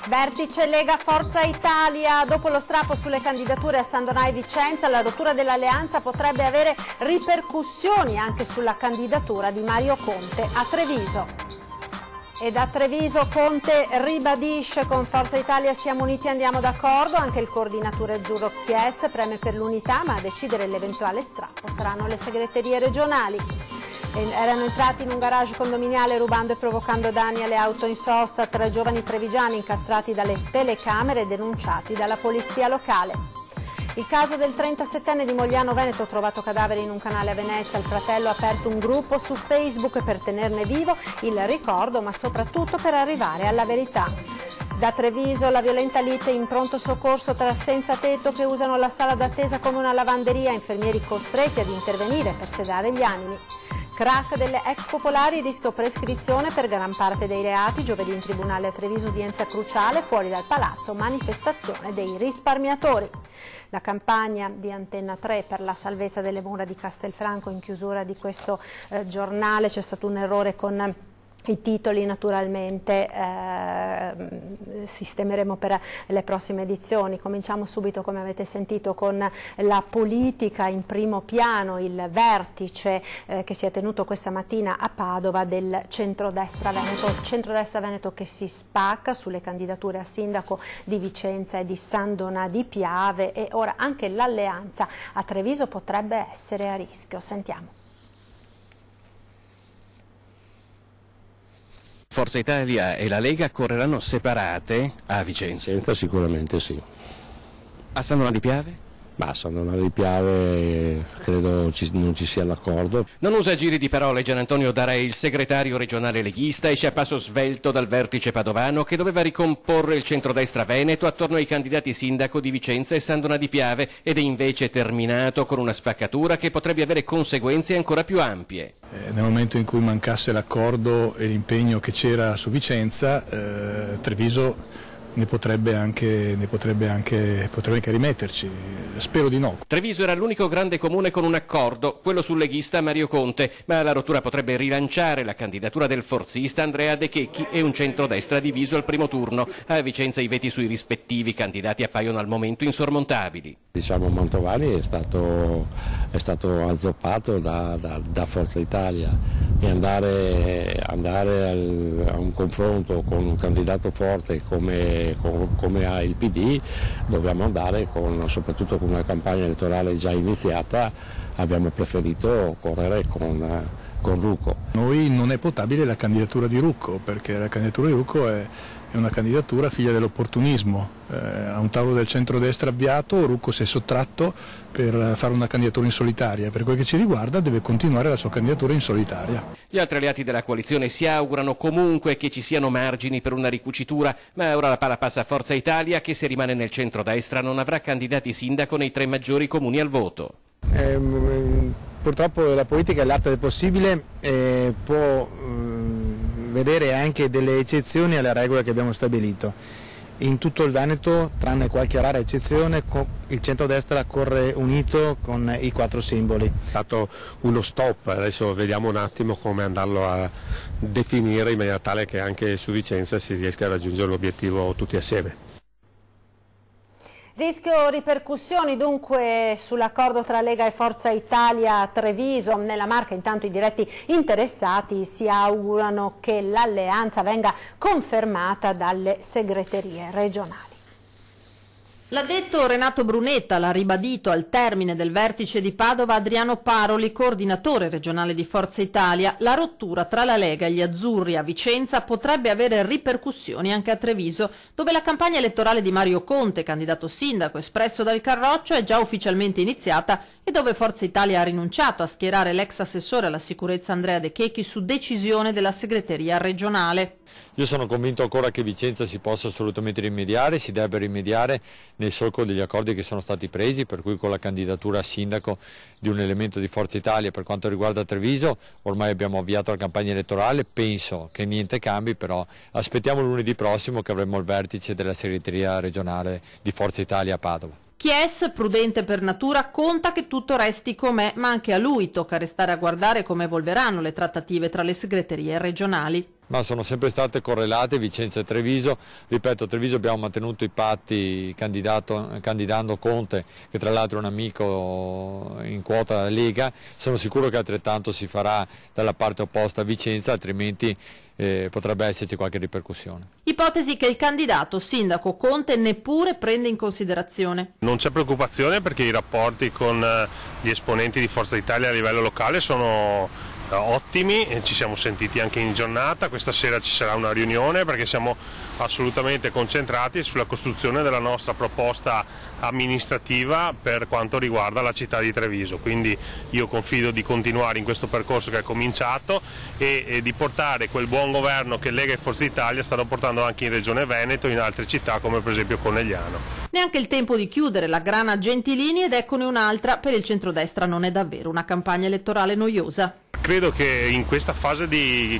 Vertice Lega Forza Italia. Dopo lo strappo sulle candidature a San Donà e Vicenza, la rottura dell'alleanza potrebbe avere ripercussioni anche sulla candidatura di Mario Conte a Treviso. E da Treviso Conte ribadisce: con Forza Italia siamo uniti e andiamo d'accordo. Anche il coordinatore azzurro Chies preme per l'unità, ma a decidere l'eventuale strappo saranno le segreterie regionali. Erano entrati in un garage condominiale rubando e provocando danni alle auto in sosta 3 giovani trevigiani incastrati dalle telecamere e denunciati dalla polizia locale. Il caso del 37enne di Mogliano Veneto trovato cadavere in un canale a Venezia. Il fratello ha aperto un gruppo su Facebook per tenerne vivo il ricordo, ma soprattutto per arrivare alla verità. Da Treviso la violenta lite in pronto soccorso tra senza tetto che usano la sala d'attesa come una lavanderia, infermieri costretti ad intervenire per sedare gli animi. Crack delle ex popolari, rischio prescrizione per gran parte dei reati. Giovedì in tribunale a Treviso udienza cruciale, fuori dal palazzo manifestazione dei risparmiatori. La campagna di Antenna 3 per la salvezza delle mura di Castelfranco. In chiusura di questo giornale c'è stato un errore con i titoli, naturalmente sistemeremo per le prossime edizioni. Cominciamo subito, come avete sentito, con la politica in primo piano, il vertice che si è tenuto questa mattina a Padova del centrodestra Veneto. Il centrodestra Veneto che si spacca sulle candidature a sindaco di Vicenza e di San Donà di Piave, e ora anche l'alleanza a Treviso potrebbe essere a rischio. Sentiamo. Forza Italia e la Lega correranno separate a Vicenza? Sicuramente sì. A San Donà di Piave? Ma a San Donà di Piave credo non ci sia l'accordo. Non usa giri di parole Gian Antonio Darei, il segretario regionale leghista, esce a passo svelto dal vertice padovano che doveva ricomporre il centrodestra veneto attorno ai candidati sindaco di Vicenza e San Donà di Piave, ed è invece terminato con una spaccatura che potrebbe avere conseguenze ancora più ampie. Nel momento in cui mancasse l'accordo e l'impegno che c'era su Vicenza, Treviso ne potrebbe anche rimetterci. Spero di no. Treviso era l'unico grande comune con un accordo, quello sul leghista Mario Conte, ma la rottura potrebbe rilanciare la candidatura del forzista Andrea De Checchi e un centrodestra diviso al primo turno. A Vicenza i veti sui rispettivi candidati appaiono al momento insormontabili. Diciamo Mantovani è stato azzoppato da Forza Italia, e andare a un confronto con un candidato forte come ha il PD, dobbiamo andare soprattutto con una campagna elettorale già iniziata. Abbiamo preferito correre con Rucco. Noi non è potabile la candidatura di Rucco, perché la candidatura di Rucco è una candidatura figlia dell'opportunismo. A un tavolo del centrodestra avviato, Rucco si è sottratto per fare una candidatura in solitaria. Per quel che ci riguarda deve continuare la sua candidatura in solitaria. Gli altri alleati della coalizione si augurano comunque che ci siano margini per una ricucitura, ma ora la palla passa a Forza Italia che, se rimane nel centrodestra, non avrà candidati sindaco nei 3 maggiori comuni al voto. Purtroppo la politica è l'arte del possibile e può vedere anche delle eccezioni alle regole che abbiamo stabilito. In tutto il Veneto, tranne qualche rara eccezione, il centrodestra corre unito con i 4 simboli. È stato uno stop, adesso vediamo un attimo come andarlo a definire in maniera tale che anche su Vicenza si riesca a raggiungere l'obiettivo tutti assieme. Rischio ripercussioni dunque sull'accordo tra Lega e Forza Italia a Treviso. Nella Marca intanto i diretti interessati si augurano che l'alleanza venga confermata dalle segreterie regionali. L'ha detto Renato Brunetta, l'ha ribadito al termine del vertice di Padova Adriano Paroli, coordinatore regionale di Forza Italia. La rottura tra la Lega e gli azzurri a Vicenza potrebbe avere ripercussioni anche a Treviso, dove la campagna elettorale di Mario Conte, candidato sindaco espresso dal Carroccio, è già ufficialmente iniziata e dove Forza Italia ha rinunciato a schierare l'ex assessore alla sicurezza Andrea De Checchi su decisione della segreteria regionale. Io sono convinto ancora che Vicenza si possa assolutamente rimediare, si debba rimediare nel solco degli accordi che sono stati presi, per cui con la candidatura a sindaco di un elemento di Forza Italia. Per quanto riguarda Treviso, ormai abbiamo avviato la campagna elettorale, penso che niente cambi, però aspettiamo lunedì prossimo che avremo il vertice della segreteria regionale di Forza Italia a Padova. Chies, prudente per natura, conta che tutto resti com'è, ma anche a lui tocca restare a guardare come evolveranno le trattative tra le segreterie regionali. Ma sono sempre state correlate Vicenza e Treviso. Ripeto, a Treviso abbiamo mantenuto i patti candidando Conte, che tra l'altro è un amico in quota Lega. Sono sicuro che altrettanto si farà dalla parte opposta a Vicenza, altrimenti potrebbe esserci qualche ripercussione. Ipotesi che il candidato sindaco Conte neppure prende in considerazione. Non c'è preoccupazione perché i rapporti con gli esponenti di Forza Italia a livello locale sono ottimi, ci siamo sentiti anche in giornata, questa sera ci sarà una riunione perché siamo assolutamente concentrati sulla costruzione della nostra proposta amministrativa per quanto riguarda la città di Treviso, quindi io confido di continuare in questo percorso che è cominciato e di portare quel buon governo che Lega e Forza Italia stanno portando anche in Regione Veneto e in altre città come per esempio Conegliano. Neanche il tempo di chiudere la grana Gentilini ed eccone un'altra, per il centrodestra non è davvero una campagna elettorale noiosa. Credo che in questa fase di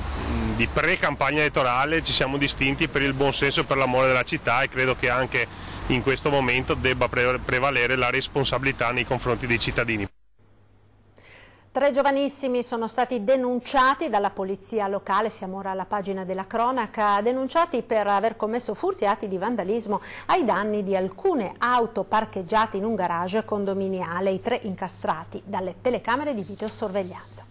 pre-campagna elettorale ci siamo distinti per il buon senso e per l'amore della città e credo che anche in questo momento debba prevalere la responsabilità nei confronti dei cittadini. 3 giovanissimi sono stati denunciati dalla polizia locale, siamo ora alla pagina della cronaca, denunciati per aver commesso furti e atti di vandalismo ai danni di alcune auto parcheggiate in un garage condominiale, i 3 incastrati dalle telecamere di videosorveglianza.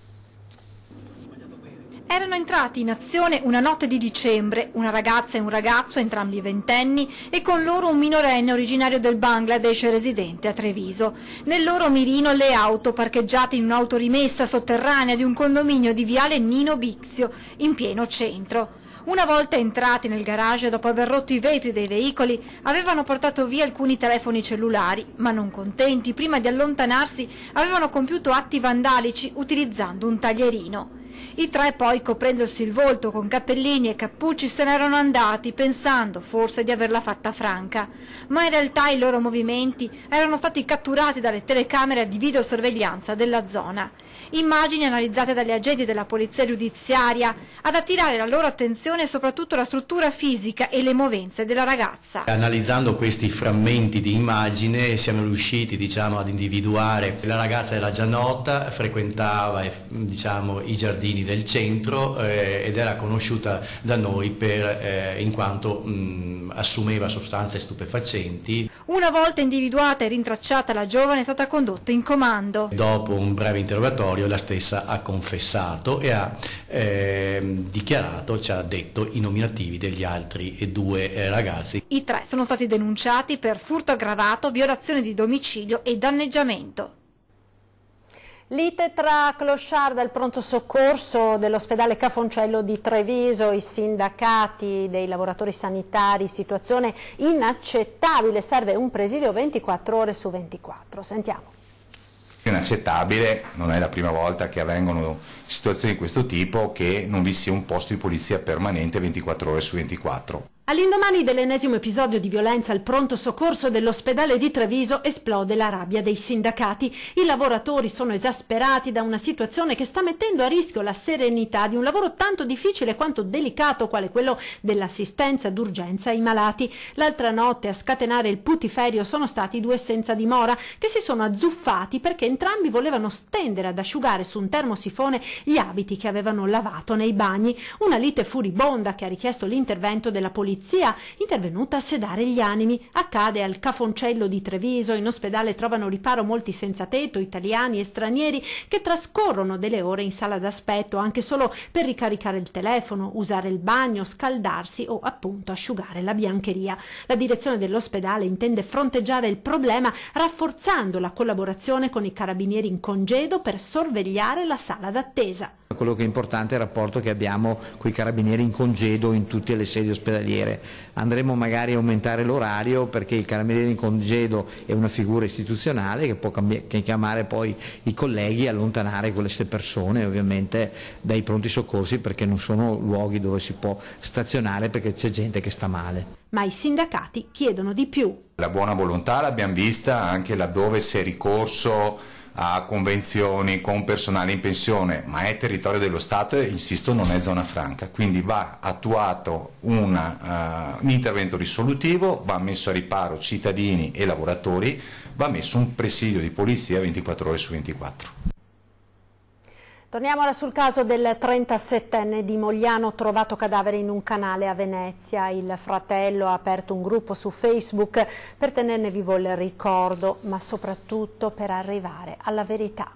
Erano entrati in azione una notte di dicembre, una ragazza e un ragazzo, entrambi ventenni, e con loro un minorenne originario del Bangladesh residente a Treviso. Nel loro mirino le auto parcheggiate in un'autorimessa sotterranea di un condominio di viale Nino Bixio, in pieno centro. Una volta entrati nel garage, dopo aver rotto i vetri dei veicoli, avevano portato via alcuni telefoni cellulari, ma non contenti, prima di allontanarsi avevano compiuto atti vandalici utilizzando un taglierino. I 3 poi, coprendosi il volto con cappellini e cappucci, se n'erano andati, pensando forse di averla fatta franca. Ma in realtà i loro movimenti erano stati catturati dalle telecamere di videosorveglianza della zona. Immagini analizzate dagli agenti della polizia giudiziaria ad attirare la loro attenzione soprattutto la struttura fisica e le movenze della ragazza. Analizzando questi frammenti di immagine siamo riusciti ad individuare la ragazza era già nota, frequentava i giardini del centro ed era conosciuta da noi in quanto assumeva sostanze stupefacenti. Una volta individuata e rintracciata, la giovane è stata condotta in comando. Dopo un breve interrogatorio la stessa ha confessato e ha dichiarato, ci ha detto i nominativi degli altri 2 ragazzi. I 3 sono stati denunciati per furto aggravato, violazione di domicilio e danneggiamento. Lite tra clochard del pronto soccorso dell'ospedale Cafoncello di Treviso, i sindacati dei lavoratori sanitari, situazione inaccettabile, serve un presidio 24 ore su 24. Sentiamo. Inaccettabile, non è la prima volta che avvengono situazioni di questo tipo, che non vi sia un posto di polizia permanente 24 ore su 24. All'indomani dell'ennesimo episodio di violenza al pronto soccorso dell'ospedale di Treviso esplode la rabbia dei sindacati. I lavoratori sono esasperati da una situazione che sta mettendo a rischio la serenità di un lavoro tanto difficile quanto delicato quale quello dell'assistenza d'urgenza ai malati. L'altra notte a scatenare il putiferio sono stati 2 senza dimora che si sono azzuffati perché entrambi volevano stendere ad asciugare su un termosifone gli abiti che avevano lavato nei bagni. Una lite furibonda che ha richiesto l'intervento della polizia intervenuta a sedare gli animi. Accade al Cafoncello di Treviso. In ospedale trovano riparo molti senza tetto, italiani e stranieri, che trascorrono delle ore in sala d'aspetto anche solo per ricaricare il telefono, usare il bagno, scaldarsi o appunto asciugare la biancheria. La direzione dell'ospedale intende fronteggiare il problema rafforzando la collaborazione con i carabinieri in congedo per sorvegliare la sala d'attesa. Quello che è importante è il rapporto che abbiamo con i carabinieri in congedo in tutte le sedi ospedaliere. Andremo magari a aumentare l'orario perché il carabiniere in congedo è una figura istituzionale che può chiamare poi i colleghi e allontanare queste persone ovviamente dai pronti soccorsi, perché non sono luoghi dove si può stazionare perché c'è gente che sta male. Ma i sindacati chiedono di più. La buona volontà l'abbiamo vista anche laddove si è ricorso a convenzioni con personale in pensione, ma è territorio dello Stato e, insisto, non è zona franca, quindi va attuato un intervento risolutivo, va messo a riparo cittadini e lavoratori, va messo un presidio di polizia 24 ore su 24. Torniamo ora sul caso del 37enne di Mogliano trovato cadavere in un canale a Venezia. Il fratello ha aperto un gruppo su Facebook per tenerne vivo il ricordo, ma soprattutto per arrivare alla verità.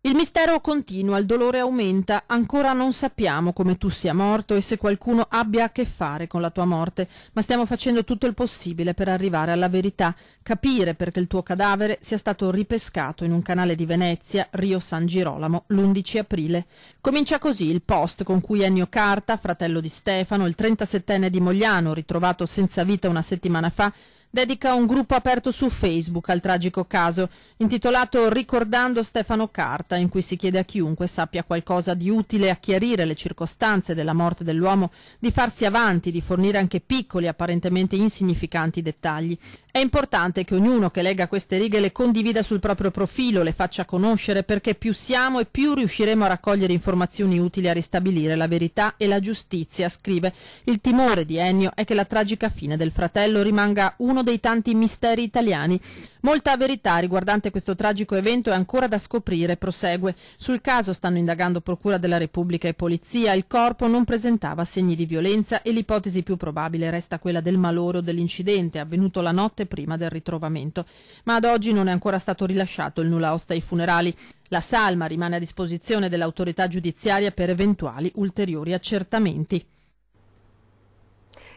Il mistero continua, il dolore aumenta, ancora non sappiamo come tu sia morto e se qualcuno abbia a che fare con la tua morte, ma stiamo facendo tutto il possibile per arrivare alla verità, capire perché il tuo cadavere sia stato ripescato in un canale di Venezia, Rio San Girolamo, l'11 aprile. Comincia così il post con cui Ennio Carta, fratello di Stefano, il 37enne di Mogliano, ritrovato senza vita una settimana fa, dedica un gruppo aperto su Facebook al tragico caso, intitolato Ricordando Stefano Carta, in cui si chiede a chiunque sappia qualcosa di utile a chiarire le circostanze della morte dell'uomo di farsi avanti, di fornire anche piccoli, apparentemente insignificanti dettagli. È importante che ognuno che legga queste righe le condivida sul proprio profilo, le faccia conoscere, perché più siamo e più riusciremo a raccogliere informazioni utili a ristabilire la verità e la giustizia, scrive. Il timore di Ennio è che la tragica fine del fratello rimanga uno dei tanti misteri italiani. Molta verità riguardante questo tragico evento è ancora da scoprire, prosegue. Sul caso stanno indagando Procura della Repubblica e Polizia, il corpo non presentava segni di violenza e l'ipotesi più probabile resta quella del malore o dell'incidente avvenuto la notte prima del ritrovamento. Ma ad oggi non è ancora stato rilasciato il nulla osta ai funerali. La salma rimane a disposizione dell'autorità giudiziaria per eventuali ulteriori accertamenti.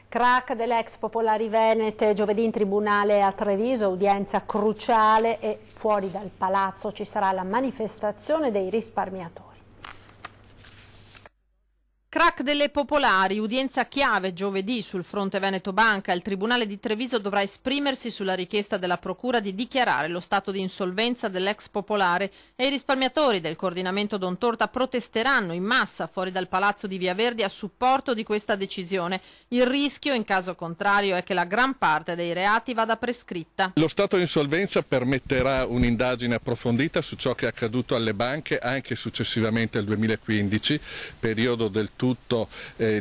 Crack delle ex Popolari Venete, giovedì in tribunale a Treviso, udienza cruciale e fuori dal palazzo ci sarà la manifestazione dei risparmiatori. Crack delle Popolari, udienza chiave giovedì sul fronte Veneto Banca. Il Tribunale di Treviso dovrà esprimersi sulla richiesta della Procura di dichiarare lo stato di insolvenza dell'ex Popolare e i risparmiatori del coordinamento Don Torta protesteranno in massa fuori dal Palazzo di Via Verdi a supporto di questa decisione. Il rischio, in caso contrario, è che la gran parte dei reati vada prescritta. Lo stato di insolvenza permetterà un'indagine approfondita su ciò che è accaduto alle banche anche successivamente al 2015, periodo del tutto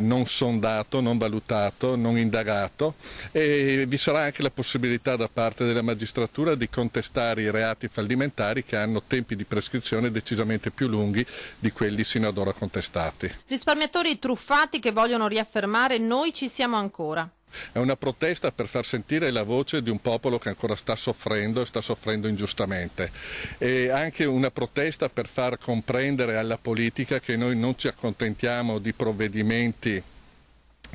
non sondato, non valutato, non indagato, e vi sarà anche la possibilità da parte della magistratura di contestare i reati fallimentari che hanno tempi di prescrizione decisamente più lunghi di quelli sino ad ora contestati. Risparmiatori truffati che vogliono riaffermare noi ci siamo ancora. È una protesta per far sentire la voce di un popolo che ancora sta soffrendo e sta soffrendo ingiustamente, e anche una protesta per far comprendere alla politica che noi non ci accontentiamo di provvedimenti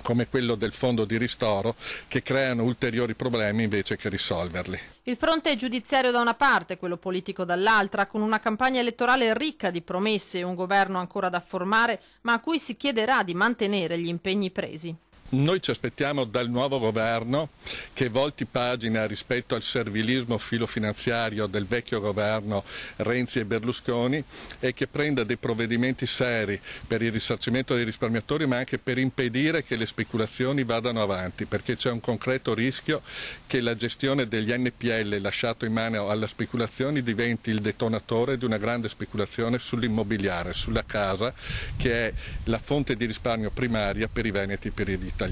come quello del fondo di ristoro che creano ulteriori problemi invece che risolverli. Il fronte giudiziario da una parte, quello politico dall'altra, con una campagna elettorale ricca di promesse e un governo ancora da formare, ma a cui si chiederà di mantenere gli impegni presi. Noi ci aspettiamo dal nuovo governo che volti pagina rispetto al servilismo filofinanziario del vecchio governo Renzi e Berlusconi e che prenda dei provvedimenti seri per il risarcimento dei risparmiatori, ma anche per impedire che le speculazioni vadano avanti, perché c'è un concreto rischio che la gestione degli NPL lasciato in mano alla speculazione diventi il detonatore di una grande speculazione sull'immobiliare, sulla casa, che è la fonte di risparmio primaria per i veneti e per gli italiani.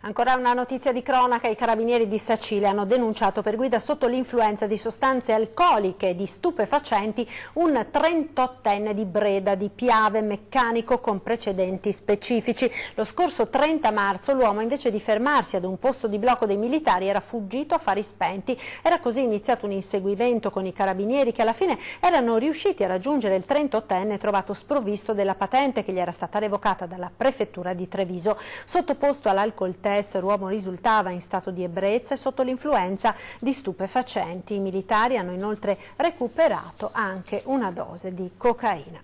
Ancora una notizia di cronaca: i carabinieri di Sacile hanno denunciato per guida sotto l'influenza di sostanze alcoliche e di stupefacenti un 38enne di Breda, di Piave, meccanico con precedenti specifici. Lo scorso 30 marzo l'uomo, invece di fermarsi ad un posto di blocco dei militari, era fuggito a fari spenti. Era così iniziato un inseguimento con i carabinieri che alla fine erano riusciti a raggiungere il 38enne trovato sprovvisto della patente che gli era stata revocata dalla prefettura di Treviso. Sottoposto all'alcol test, l'uomo risultava in stato di ebbrezza e sotto l'influenza di stupefacenti. I militari hanno inoltre recuperato anche una dose di cocaina.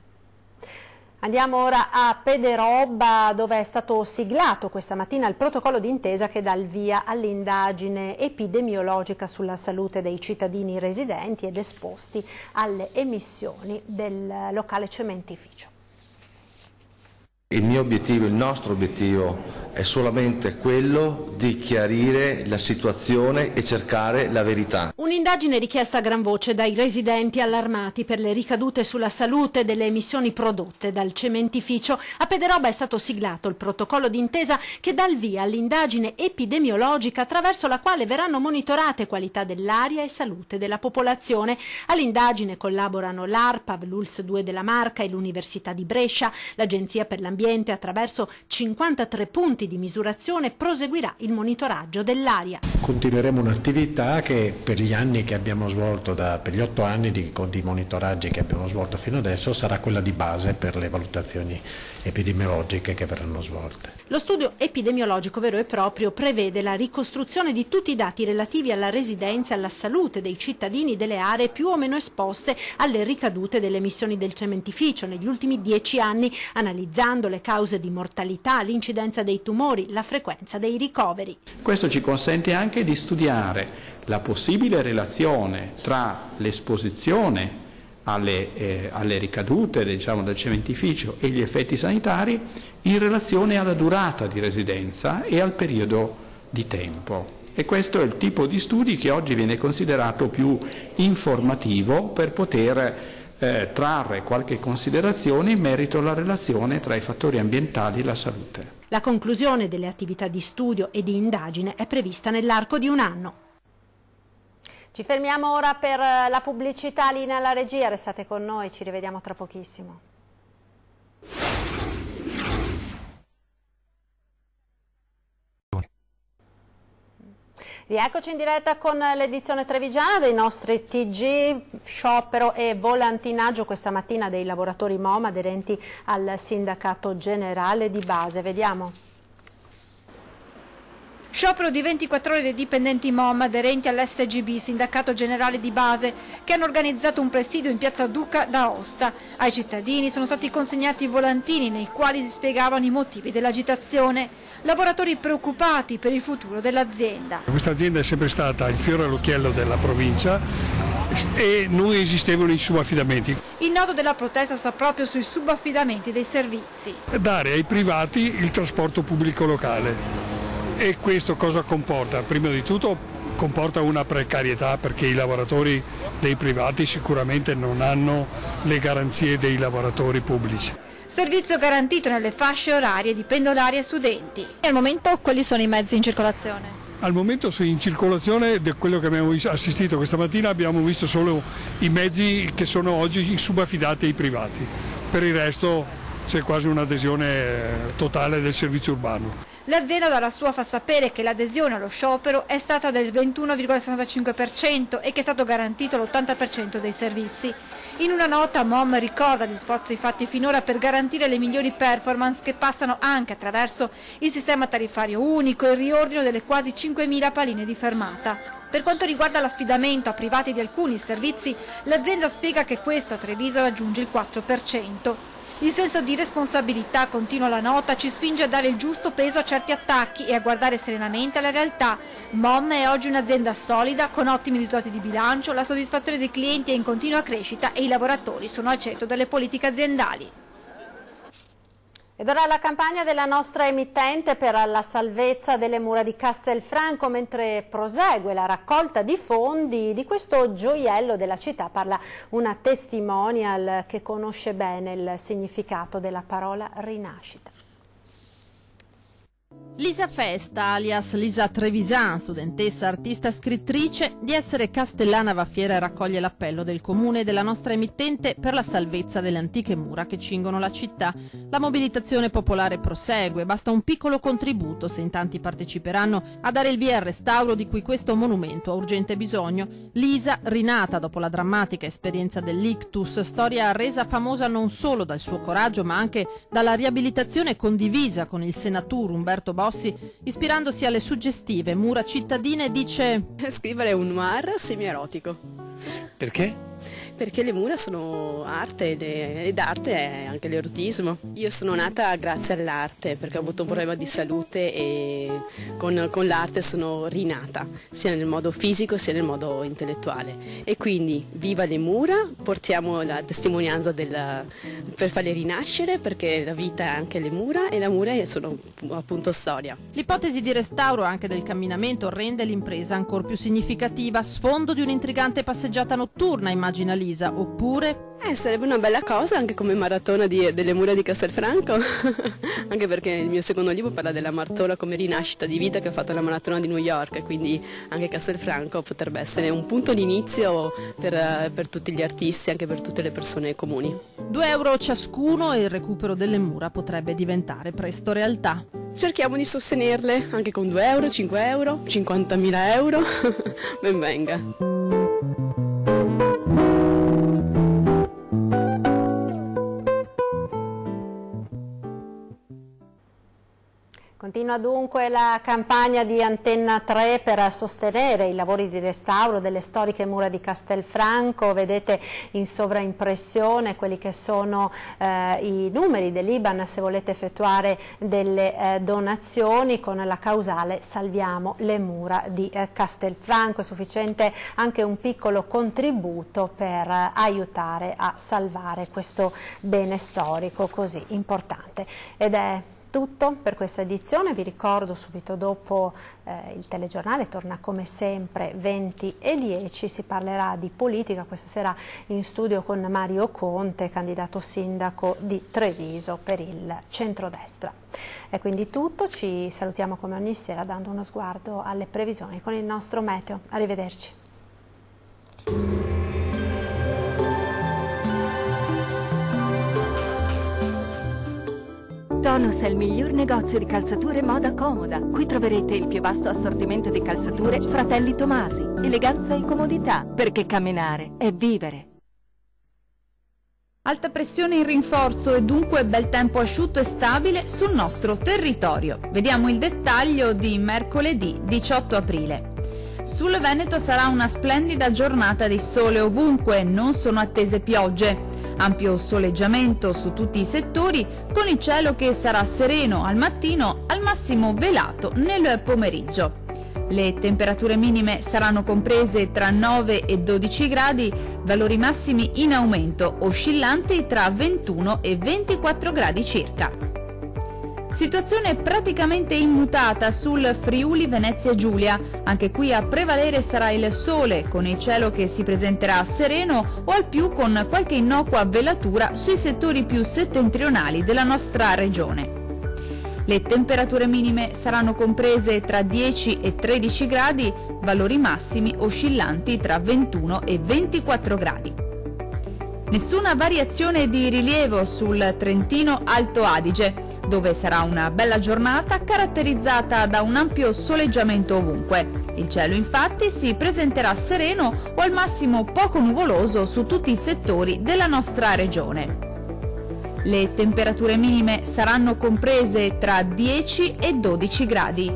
Andiamo ora a Pederobba, dove è stato siglato questa mattina il protocollo d'intesa che dà il via all'indagine epidemiologica sulla salute dei cittadini residenti ed esposti alle emissioni del locale cementificio. Il mio obiettivo, il nostro obiettivo è solamente quello di chiarire la situazione e cercare la verità. Un'indagine richiesta a gran voce dai residenti allarmati per le ricadute sulla salute delle emissioni prodotte dal cementificio. A Pederoba è stato siglato il protocollo d'intesa che dà il via all'indagine epidemiologica attraverso la quale verranno monitorate qualità dell'aria e salute della popolazione. All'indagine collaborano l'ARPAV, l'ULSS 2 della Marca e l'Università di Brescia. L'Agenzia per l'Ambiente, attraverso 53 punti di misurazione, proseguirà il monitoraggio dell'aria. Continueremo un'attività che per gli anni che abbiamo svolto, per gli 8 anni di monitoraggi che abbiamo svolto fino adesso, sarà quella di base per le valutazioni epidemiologiche che verranno svolte. Lo studio epidemiologico vero e proprio prevede la ricostruzione di tutti i dati relativi alla residenza e alla salute dei cittadini delle aree più o meno esposte alle ricadute delle emissioni del cementificio negli ultimi 10 anni, analizzando le cause di mortalità, l'incidenza dei tumori, la frequenza dei ricoveri. Questo ci consente anche di studiare la possibile relazione tra l'esposizione alle ricadute del cementificio e gli effetti sanitari in relazione alla durata di residenza e al periodo di tempo. E questo è il tipo di studi che oggi viene considerato più informativo per poter trarre qualche considerazione in merito alla relazione tra i fattori ambientali e la salute. La conclusione delle attività di studio e di indagine è prevista nell'arco di un anno. Ci fermiamo ora per la pubblicità, linea alla regia, restate con noi, ci rivediamo tra pochissimo. Rieccoci in diretta con l'edizione trevigiana dei nostri TG, sciopero e volantinaggio questa mattina dei lavoratori MOM aderenti al sindacato generale di base. Vediamo. Sciopero di 24 ore dei dipendenti MOM aderenti all'SGB, sindacato generale di base, che hanno organizzato un presidio in piazza Duca d'Aosta. Ai cittadini sono stati consegnati volantini nei quali si spiegavano i motivi dell'agitazione. Lavoratori preoccupati per il futuro dell'azienda. Questa azienda è sempre stata il fiore all'occhiello della provincia e non esistevano i subaffidamenti. Il nodo della protesta sta proprio sui subaffidamenti dei servizi. Dare ai privati il trasporto pubblico locale. E questo cosa comporta? Prima di tutto comporta una precarietà perché i lavoratori dei privati sicuramente non hanno le garanzie dei lavoratori pubblici. Servizio garantito nelle fasce orarie di pendolari e studenti. E al momento quali sono i mezzi in circolazione? Al momento in circolazione, da quello che abbiamo assistito questa mattina, abbiamo visto solo i mezzi che sono oggi subaffidati ai privati. Per il resto c'è quasi un'adesione totale del servizio urbano. L'azienda dalla sua fa sapere che l'adesione allo sciopero è stata del 21,65% e che è stato garantito l'80% dei servizi. In una nota MOM ricorda gli sforzi fatti finora per garantire le migliori performance che passano anche attraverso il sistema tariffario unico e il riordino delle quasi 5.000 paline di fermata. Per quanto riguarda l'affidamento a privati di alcuni servizi, l'azienda spiega che questo a Treviso raggiunge il 4%. Il senso di responsabilità, continua la nota, ci spinge a dare il giusto peso a certi attacchi e a guardare serenamente alla realtà. MOM è oggi un'azienda solida, con ottimi risultati di bilancio, la soddisfazione dei clienti è in continua crescita e i lavoratori sono al centro delle politiche aziendali. Ed ora la campagna della nostra emittente per la salvezza delle mura di Castelfranco, mentre prosegue la raccolta di fondi di questo gioiello della città, parla una testimonial che conosce bene il significato della parola rinascita. Lisa Festa, alias Lisa Trevisan, studentessa, artista, scrittrice, di essere castellana va fiera e raccoglie l'appello del comune e della nostra emittente per la salvezza delle antiche mura che cingono la città. La mobilitazione popolare prosegue, basta un piccolo contributo se in tanti parteciperanno a dare il via al restauro di cui questo monumento ha urgente bisogno. Lisa, rinata dopo la drammatica esperienza dell'ictus, storia resa famosa non solo dal suo coraggio ma anche dalla riabilitazione condivisa con il senatore Umberto Bossi, ispirandosi alle suggestive mura cittadine, dice: scrivere un noir semierotico. Perché? Perché le mura sono arte ed arte è anche l'erotismo. Io sono nata grazie all'arte perché ho avuto un problema di salute e con l'arte sono rinata, sia nel modo fisico sia nel modo intellettuale. E quindi viva le mura, portiamo la testimonianza per farle rinascere, perché la vita è anche le mura e le mura sono appunto storia. L'ipotesi di restauro anche del camminamento rende l'impresa ancora più significativa, sfondo di un'intrigante passeggiata notturna, immagina Lisa, oppure... Sarebbe una bella cosa anche come maratona delle mura di Castelfranco, anche perché il mio secondo libro parla della maratona come rinascita di vita che ha fatto la maratona di New York, e quindi anche Castelfranco potrebbe essere un punto di inizio per tutti gli artisti, anche per tutte le persone comuni. 2 euro ciascuno e il recupero delle mura potrebbe diventare presto realtà. Cerchiamo di sostenerle anche con 2 euro, 5 euro, 50.000 euro, ben venga. Continua dunque la campagna di Antenna 3 per sostenere i lavori di restauro delle storiche mura di Castelfranco. Vedete in sovraimpressione quelli che sono i numeri dell'IBAN se volete effettuare delle donazioni con la causale Salviamo le mura di Castelfranco. È sufficiente anche un piccolo contributo per aiutare a salvare questo bene storico così importante. Ed è tutto per questa edizione. Vi ricordo subito dopo il telegiornale torna come sempre 20:10, si parlerà di politica questa sera in studio con Mario Conte, candidato sindaco di Treviso per il centrodestra. È quindi tutto, ci salutiamo come ogni sera dando uno sguardo alle previsioni con il nostro meteo. Arrivederci. Tonus è il miglior negozio di calzature moda comoda. Qui troverete il più vasto assortimento di calzature Fratelli Tomasi. Eleganza e comodità, perché camminare è vivere. Alta pressione in rinforzo e dunque bel tempo asciutto e stabile sul nostro territorio. Vediamo il dettaglio di mercoledì 18 aprile. Sul Veneto sarà una splendida giornata di sole ovunque, non sono attese piogge. Ampio soleggiamento su tutti i settori, con il cielo che sarà sereno al mattino, al massimo velato nel pomeriggio. Le temperature minime saranno comprese tra 9 e 12 gradi, valori massimi in aumento, oscillanti tra 21 e 24 gradi circa. Situazione praticamente immutata sul Friuli Venezia Giulia, anche qui a prevalere sarà il sole, con il cielo che si presenterà sereno o al più con qualche innocua velatura sui settori più settentrionali della nostra regione. Le temperature minime saranno comprese tra 10 e 13 gradi, valori massimi oscillanti tra 21 e 24 gradi. Nessuna variazione di rilievo sul Trentino Alto Adige, dove sarà una bella giornata caratterizzata da un ampio soleggiamento ovunque. Il cielo infatti si presenterà sereno o al massimo poco nuvoloso su tutti i settori della nostra regione. Le temperature minime saranno comprese tra 10 e 12 gradi,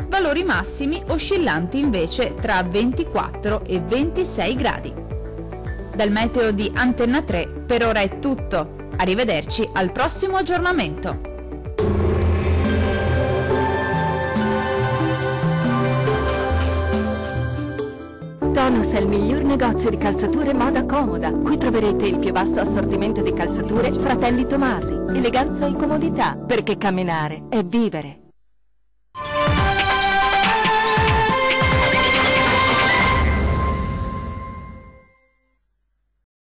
valori massimi oscillanti invece tra 24 e 26 gradi. Dal meteo di Antenna 3 per ora è tutto. Arrivederci al prossimo aggiornamento. Tonus è il miglior negozio di calzature moda comoda. Qui troverete il più vasto assortimento di calzature Fratelli Tomasi. Eleganza e comodità, perché camminare è vivere.